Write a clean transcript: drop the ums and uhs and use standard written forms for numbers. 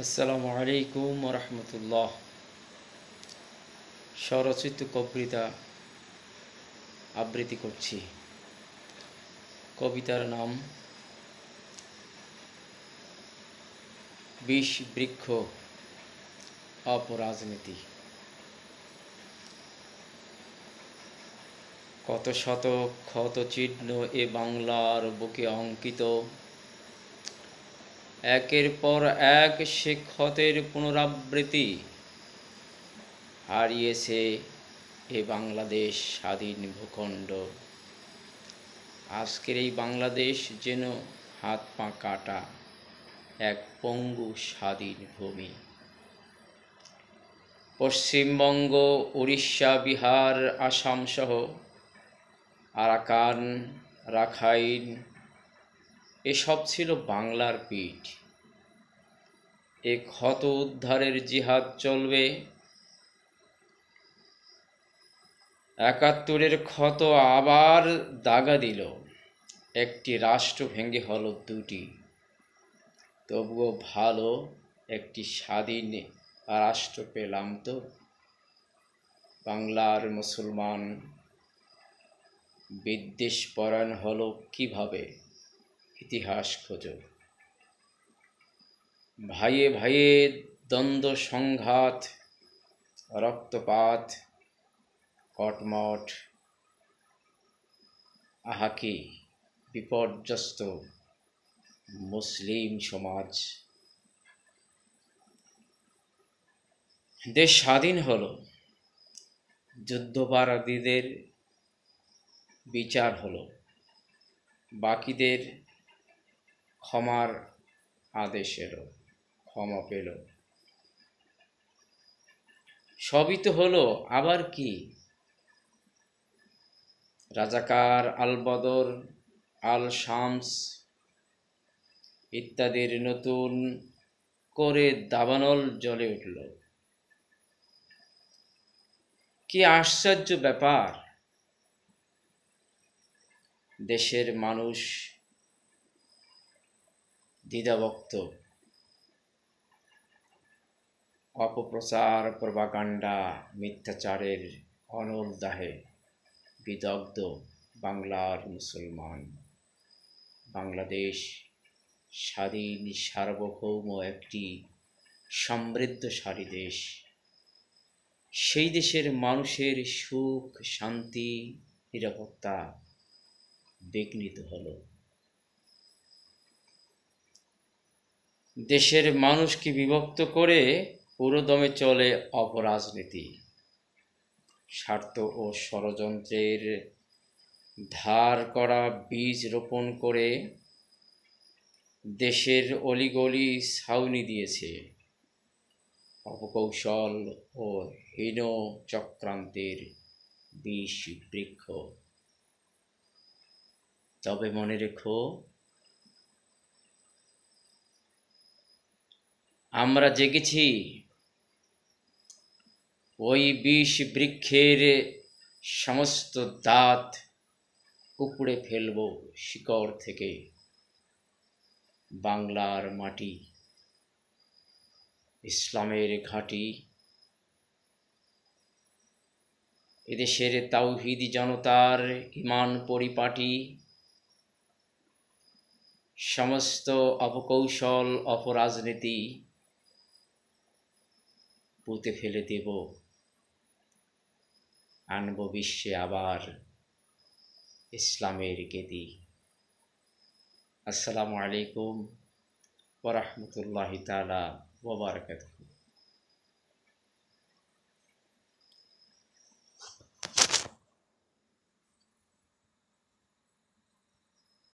আসসালামু আলাইকুম রহমতুল্লাহ। স্বরচিত কবিতা আবৃত্তি করছি। কবিতার নাম বিষ বৃক্ষ অপরাজনীতি। কত শত ক্ষত চিহ্ন এ বাংলার বুকে অঙ্কিত, একের পর এক সে ক্ষতের পুনরাবৃত্তি। হারিয়েছে এ বাংলাদেশ স্বাধীন ভূখণ্ড। আজকের এই বাংলাদেশ যেন হাত পা কাটা এক পঙ্গু স্বাধীন ভূমি। পশ্চিমবঙ্গ, উড়িষ্যা, বিহার, আসাম সহ আরাকান, রাখাইন এসব ছিল বাংলার পিঠ। এ ক্ষত উদ্ধারের জিহাদ চলবে। ৭১-এর ক্ষত আবার দাগা দিল। একটি রাষ্ট্র ভেঙে হলো দুটি, তবুও ভালো একটি স্বাধীন রাষ্ট্র পেলাম তো। বাংলার মুসলমান বিদ্বেষ পরায়ণ হলো কিভাবে, ইতিহাস খোঁজো। ভাইয়ে ভাইয়ে দ্বন্দ্ব সংঘাত, রক্তপাত, কটমট, আহাকি বিপর্যস্ত মুসলিম সমাজ। দেশ স্বাধীন হলো, যুদ্ধাপরাধীদের বিচার হলো, বাকিদের ক্ষমার আদেশ এলো, ক্ষমা পেল। সবই তো হলো, আবার কি? রাজাকার, আল বদর, আল শামস ইত্যাদির নতুন করে দাবানল জ্বলে উঠল। কি আশ্চর্য ব্যাপার! দেশের মানুষ দ্বিধাভক্ত। অপপ্রচার, প্রপাগান্ডা, মিথ্যাচারের অনল দাহে বিদগ্ধ বাংলার মুসলমান। বাংলাদেশ স্বাধীন, সার্বভৌম একটি সমৃদ্ধশালী দেশ। সেই দেশের মানুষের সুখ, শান্তি, নিরাপত্তা বিঘ্নিত হলো। দেশের মানুষকে বিভক্ত করে পুরোদমে চলে অপরাজনীতি। স্বার্থ ও ষড়যন্ত্রের ধার করা বীজ রোপণ করে দেশের অলিগলি ছাউনি দিয়েছে অপকৌশল ও হীন চক্রান্তের বিষ বৃক্ষ। তবে মনে রেখো, আমরা জেগেছি। ওই বিষ বৃক্ষের সমস্ত দাঁত উপড়ে ফেলব শিকড় থেকে। বাংলার মাটি ইসলামের ঘাঁটি। এদেশের তাওহীদি জনতার ঈমান পরিপাটি। সমস্ত অপকৌশল, অপরাজনীতি পুঁতে ফেলে দেব। আনব বিশ্বে আবার ইসলামের গেদি। আসসালামু আলাইকুম ওয়া রাহমাতুল্লাহি তাআলা ওয়া বারাকাতুহু।